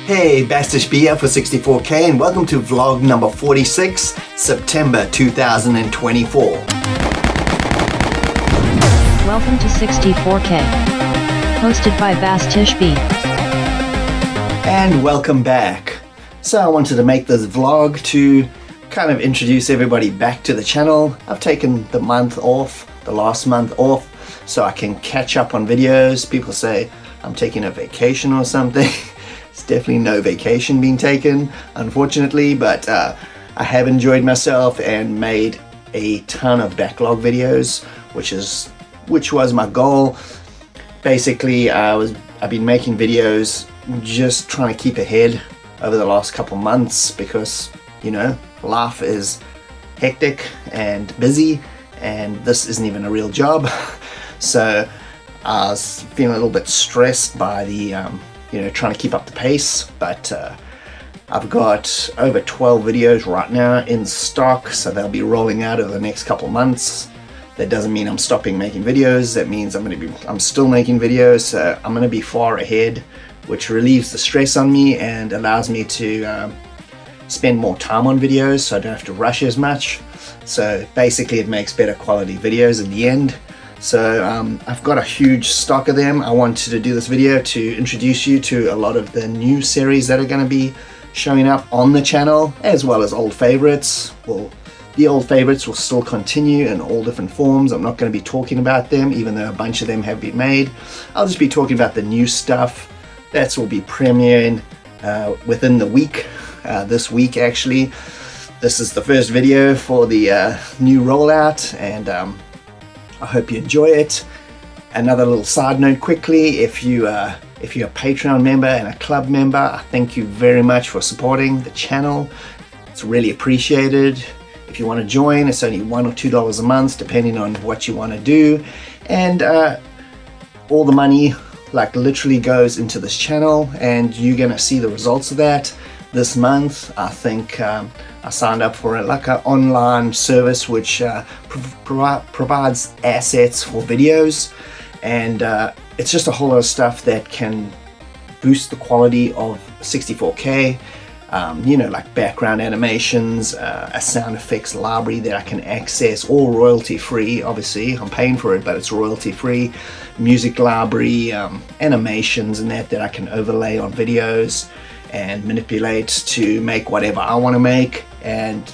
Hey, Bastish B here for 64K and welcome to vlog number 46, September 2024. Welcome to 64K, hosted by Bastish B. And welcome back. So I wanted to make this vlog to kind of introduce everybody back to the channel. I've taken the last month off, so I can catch up on videos. People say I'm taking a vacation or something. It's definitely no vacation being taken, unfortunately, but I have enjoyed myself and made a ton of backlog videos, which was my goal. Basically, I've been making videos just trying to keep ahead over the last couple months because, you know, life is hectic and busy and this isn't even a real job. So I was feeling a little bit stressed by the trying to keep up the pace, but I've got over 12 videos right now in stock, so they'll be rolling out over the next couple months. That doesn't mean I'm stopping making videos. That means I'm still making videos, so I'm going to be far ahead, which relieves the stress on me and allows me to spend more time on videos, so I don't have to rush as much. So basically it makes better quality videos in the end. So I've got a huge stock of them. I wanted to do this video to introduce you to a lot of the new series that are going to be showing up on the channel, as well as old favorites. Well, the old favorites will still continue in all different forms. I'm not going to be talking about them, even though a bunch of them have been made. I'll just be talking about the new stuff that will be premiering within the week, this week actually. This is the first video for the new rollout, and I hope you enjoy it. Another little side note quickly, if you're a Patreon member and a club member, I thank you very much for supporting the channel. It's really appreciated. If you want to join, it's only $1 or $2 a month, depending on what you want to do. And all the money literally goes into this channel, and you're going to see the results of that this month. I think I signed up for an online service which provides assets for videos, and it's just a whole lot of stuff that can boost the quality of 64K. Like background animations, a sound effects library that I can access, all royalty free. Obviously I'm paying for it, but it's royalty free. Music library, animations and that I can overlay on videos and manipulate to make whatever I want to make. And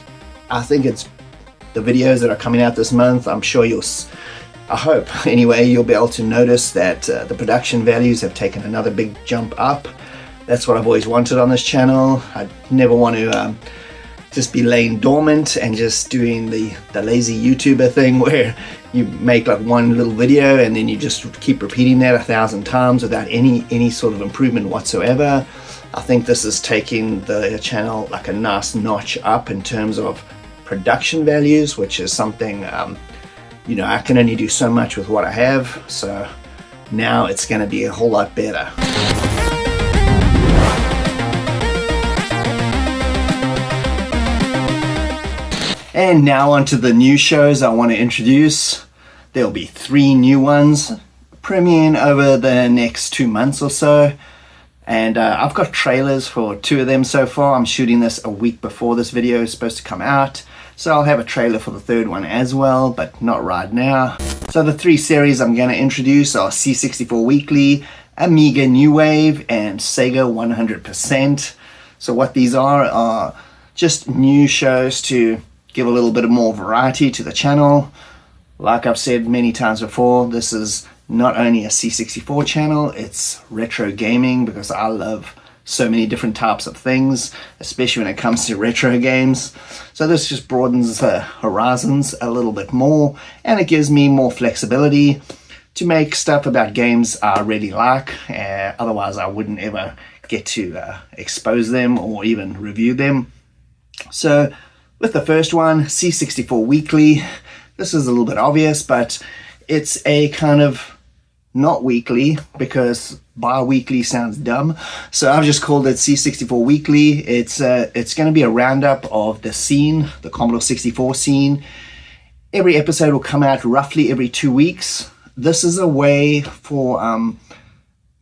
I think it's the videos that are coming out this month, I'm sure I hope anyway, you'll be able to notice that the production values have taken another big jump up. That's what I've always wanted on this channel. I never want to just be laying dormant and just doing the lazy YouTuber thing where you make one little video and then you just keep repeating that 1,000 times without any sort of improvement whatsoever. I think this is taking the channel a nice notch up in terms of production values, which is something, I can only do so much with what I have. So now it's going to be a whole lot better. And now onto the new shows I want to introduce. There'll be 3 new ones premiering over the next 2 months or so. And I've got trailers for 2 of them so far. I'm shooting this a week before this video is supposed to come out. So I'll have a trailer for the 3rd one as well, but not right now. So the 3 series I'm going to introduce are C64 Weekly, Amiga New Wave, and Sega 100%. So what these are just new shows to give a little bit of more variety to the channel. Like I've said many times before, this is not only a C64 channel, it's retro gaming, because I love so many different types of things, especially when it comes to retro games. So this just broadens the horizons a little bit more, and it gives me more flexibility to make stuff about games I really like. Otherwise I wouldn't ever get to expose them or even review them. So with the first one, C64 Weekly, this is a little bit obvious, but it's a kind of not weekly, because bi-weekly sounds dumb. So I've just called it C64 Weekly. It's going to be a roundup of the scene, the Commodore 64 scene. Every episode will come out roughly every 2 weeks. This is a way for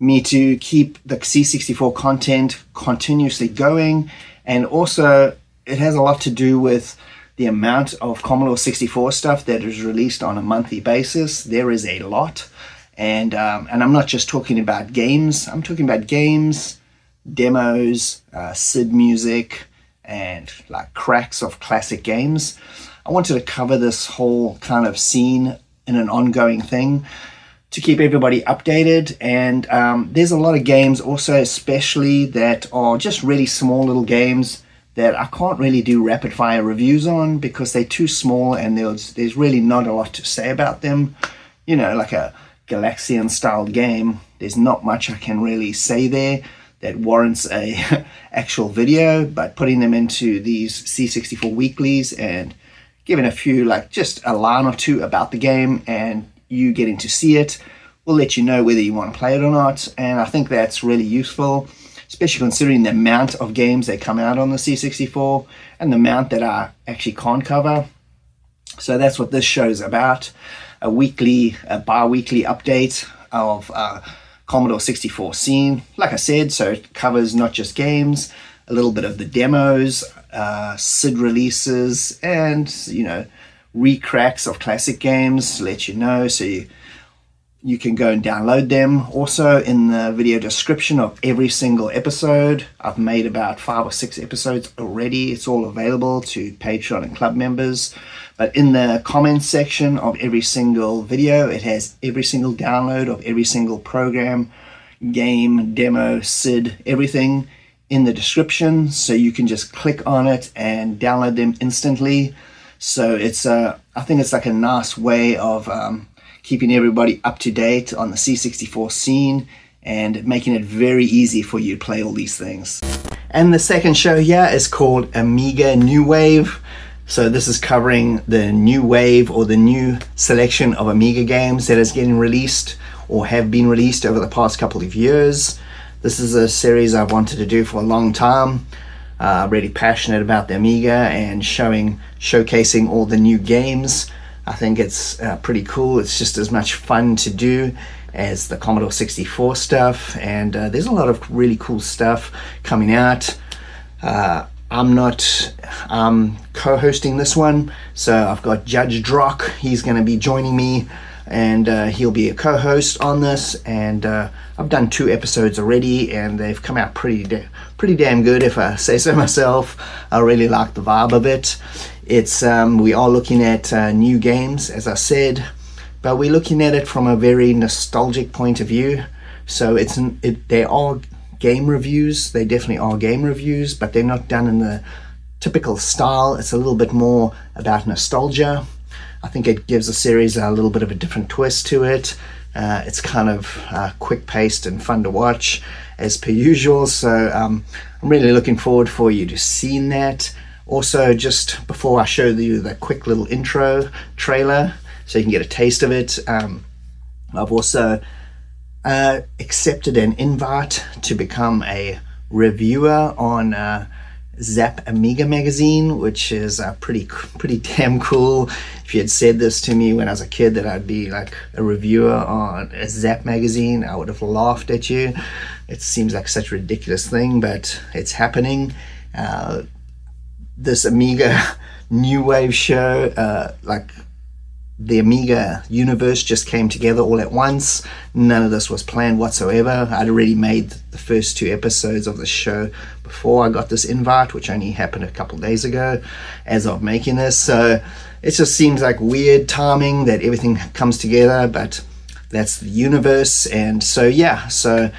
me to keep the C64 content continuously going, and also it has a lot to do with the amount of Commodore 64 stuff that is released on a monthly basis. There is a lot, and I'm not just talking about games. I'm talking about games, demos, SID music, and like cracks of classic games. I wanted to cover this whole kind of scene in an ongoing thing to keep everybody updated. And there's a lot of games also, especially that are just really small little games that I can't really do rapid fire reviews on because they're too small and there's really not a lot to say about them. You know, like a Galaxian style game, there's not much I can really say there that warrants a actual video, but putting them into these C64 weeklies and giving a few, like just a line or two about the game and you getting to see it will let you know whether you want to play it or not. And I think that's really useful, especially considering the amount of games that come out on the C64 and the amount that I actually can't cover. So that's what this show is about, a bi-weekly update of Commodore 64 scene. Like I said, so it covers not just games, a little bit of the demos, SID releases, and, you know, recracks of classic games, let you know, so you can go and download them. Also, in the video description of every single episode, I've made about 5 or 6 episodes already. It's all available to Patreon and club members. But in the comments section of every single video, it has every single download of every single program, game, demo, SID, everything in the description. So you can just click on it and download them instantly. So it's I think it's like a nice way of keeping everybody up to date on the C64 scene and making it very easy for you to play all these things. And the second show here is called Amiga New Wave. So this is covering the new wave or the new selection of Amiga games that is getting released or have been released over the past couple of years. This is a series I've wanted to do for a long time. Really passionate about the Amiga and showcasing all the new games. I think it's pretty cool. It's just as much fun to do as the Commodore 64 stuff, and there's a lot of really cool stuff coming out. I'm co-hosting this one, so I've got Judge Drock. He's going to be joining me, and he'll be a co-host on this. And I've done 2 episodes already, and they've come out pretty damn good, if I say so myself. I really like the vibe of it. It's we are looking at new games, as I said, but we're looking at it from a very nostalgic point of view. So they are game reviews. They definitely are game reviews, but they're not done in the typical style. It's a little bit more about nostalgia. I think it gives the series a little bit of a different twist to it. It's kind of quick-paced and fun to watch, as per usual. So I'm really looking forward for you to seeing that. Also, just before I show you the quick little intro trailer, so you can get a taste of it, I've also accepted an invite to become a reviewer on Zap Amiga magazine, which is pretty damn cool. If you had said this to me when I was a kid, that I'd be like a reviewer on a Zap magazine, I would have laughed at you. It seems like such a ridiculous thing, but it's happening. This Amiga New Wave show, like the Amiga universe just came together all at once. None of this was planned whatsoever. I'd already made the first 2 episodes of the show before I got this invite, which only happened a couple of days ago as of making this. So it just seems like weird timing that everything comes together, but that's the universe. And so yeah, so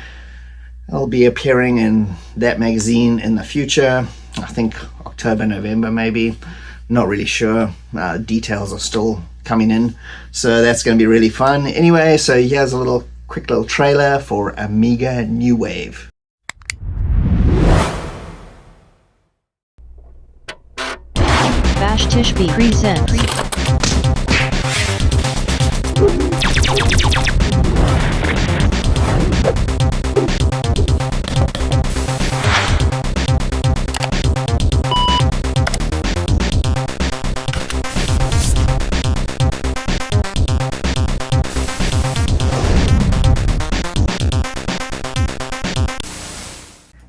I'll be appearing in that magazine in the future. I think October, November maybe. Not really sure. Details are still coming in. So that's going to be really fun. Anyway, so here's a quick little trailer for Amiga New Wave. Bash Tishby presents.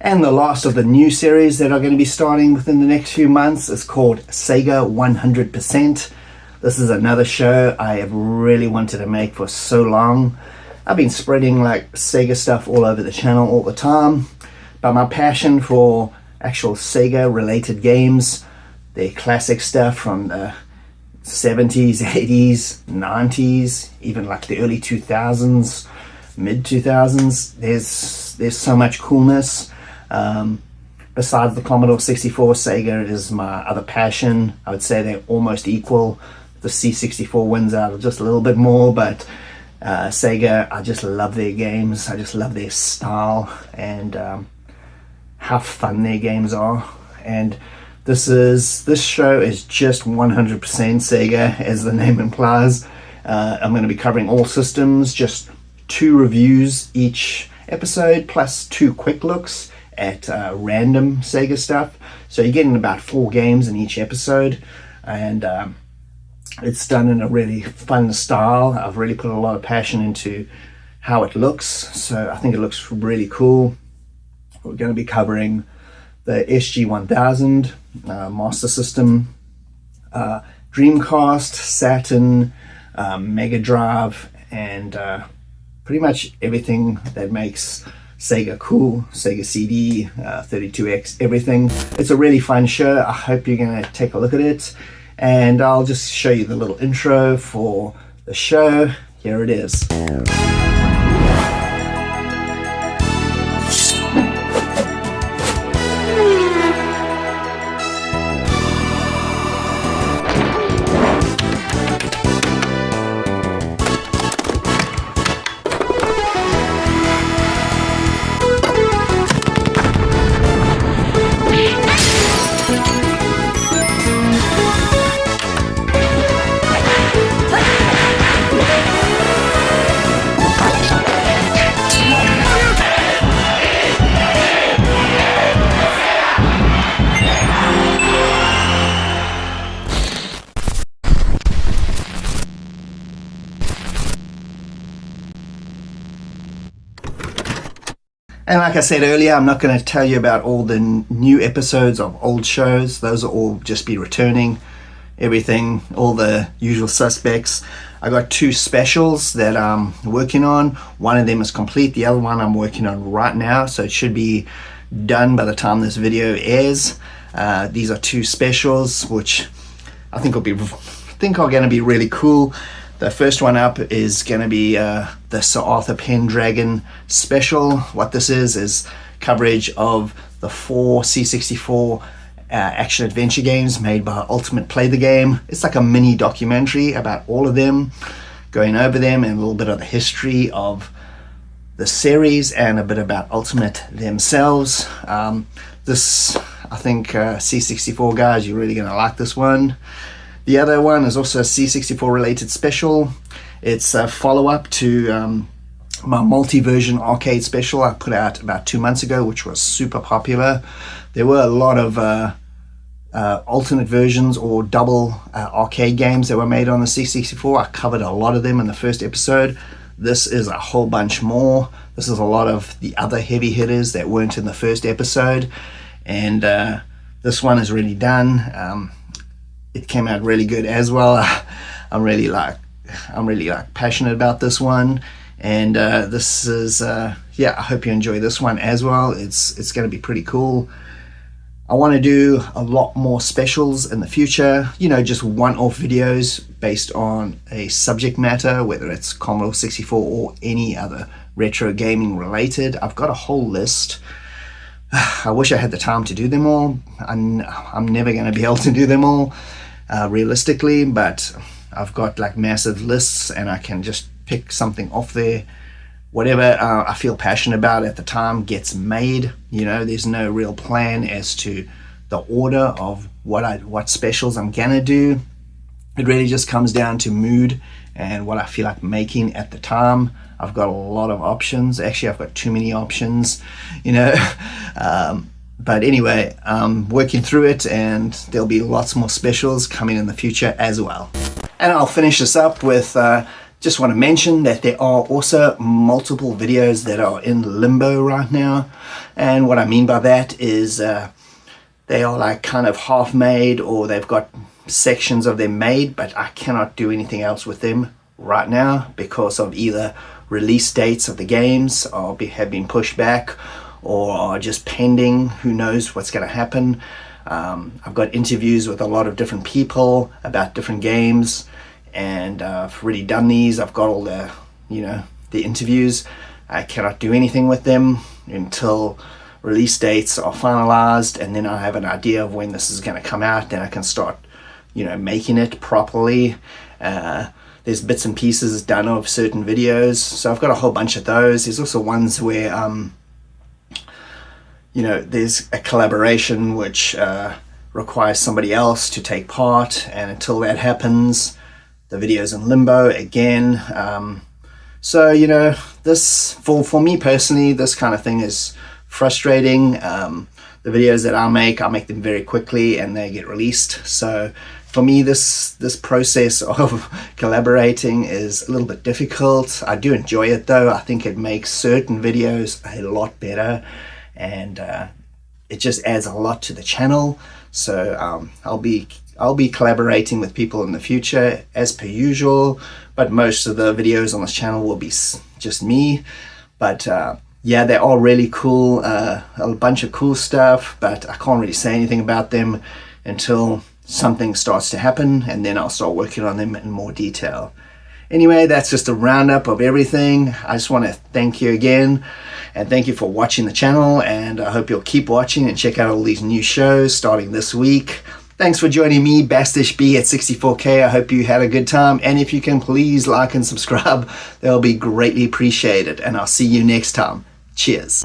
And the last of the new series that are going to be starting within the next few months is called Sega 100%. This is another show I have really wanted to make for so long. I've been spreading like Sega stuff all over the channel all the time, but my passion for actual Sega related games, their classic stuff from the 70s, 80s, 90s, even like the early 2000s, mid 2000s, there's so much coolness. Besides the Commodore 64, Sega is my other passion. I would say they're almost equal. The C64 wins out just a little bit more, but Sega, I just love their games. I just love their style and how fun their games are. And this show is just 100% Sega, as the name implies. I'm going to be covering all systems, just 2 reviews each episode, plus 2 quick looks at random Sega stuff. So you're getting about 4 games in each episode, and it's done in a really fun style. I've really put a lot of passion into how it looks, so I think it looks really cool. We're going to be covering the SG-1000, Master System, Dreamcast, Saturn, Mega Drive, and pretty much everything that makes Sega cool, Sega CD, 32X, everything. It's a really fun show. I hope you're going to take a look at it. And I'll just show you the little intro for the show. Here it is. And like I said earlier, I'm not going to tell you about all the new episodes of old shows. Those will all just be returning. Everything, all the usual suspects. I got 2 specials that I'm working on. One of them is complete. The other one I'm working on right now. So it should be done by the time this video airs. These are 2 specials, which I think are going to be really cool. The first one up is going to be the Sir Arthur Pendragon special. What this is coverage of the 4 C64 action adventure games made by Ultimate Play the Game. It's like a mini documentary about all of them, going over them and a little bit of the history of the series and a bit about Ultimate themselves. This, I think, C64 guys, you're really going to like this one. The other one is also a C64 related special. It's a follow-up to my multi-version arcade special I put out about 2 months ago, which was super popular. There were a lot of alternate versions or double arcade games that were made on the C64. I covered a lot of them in the first episode. This is a whole bunch more. This is a lot of the other heavy hitters that weren't in the first episode, and this one is really done. It came out really good as well. I'm really passionate about this one, and this is I hope you enjoy this one as well. It's going to be pretty cool. I want to do a lot more specials in the future, just one-off videos based on a subject matter, whether it's Commodore 64 or any other retro gaming related. I've got a whole list. I wish I had the time to do them all. I'm never going to be able to do them all realistically, but I've got like massive lists and I can just pick something off there. Whatever I feel passionate about at the time gets made. There's no real plan as to the order of what specials I'm gonna do. It really just comes down to mood and what I feel like making at the time. I've got a lot of options. Actually, I've got too many options, but anyway, I'm working through it, and there'll be lots more specials coming in the future as well. And I'll finish this up with just want to mention that there are also multiple videos that are in limbo right now. And what I mean by that is they are like kind of half made, or they've got sections of them made, but I cannot do anything else with them right now because of either release dates of the games have been pushed back or are just pending. Who knows what's going to happen. I've got interviews with a lot of different people about different games, and I've already done these. I've got all the interviews. I cannot do anything with them until release dates are finalized, and then I have an idea of when this is going to come out. Then I can start making it properly. There's bits and pieces done of certain videos, so I've got a whole bunch of those. There's also ones where there's a collaboration which requires somebody else to take part, and until that happens, the video's in limbo again. So this, for me personally, this kind of thing is frustrating. The videos that I make them very quickly and they get released. So for me, this process of collaborating is a little bit difficult. I do enjoy it though. I think it makes certain videos a lot better, and it just adds a lot to the channel. So I'll be collaborating with people in the future as per usual, but most of the videos on this channel will be just me. But yeah, they're all really cool, a bunch of cool stuff, but I can't really say anything about them until something starts to happen, and then I'll start working on them in more detail. Anyway, that's just a roundup of everything. I just want to thank you again, and thank you for watching the channel, and I hope you'll keep watching and check out all these new shows starting this week. Thanks for joining me, Bastish B at 64K. I hope you had a good time, and if you can, please like and subscribe. That'll be greatly appreciated, and I'll see you next time. Cheers.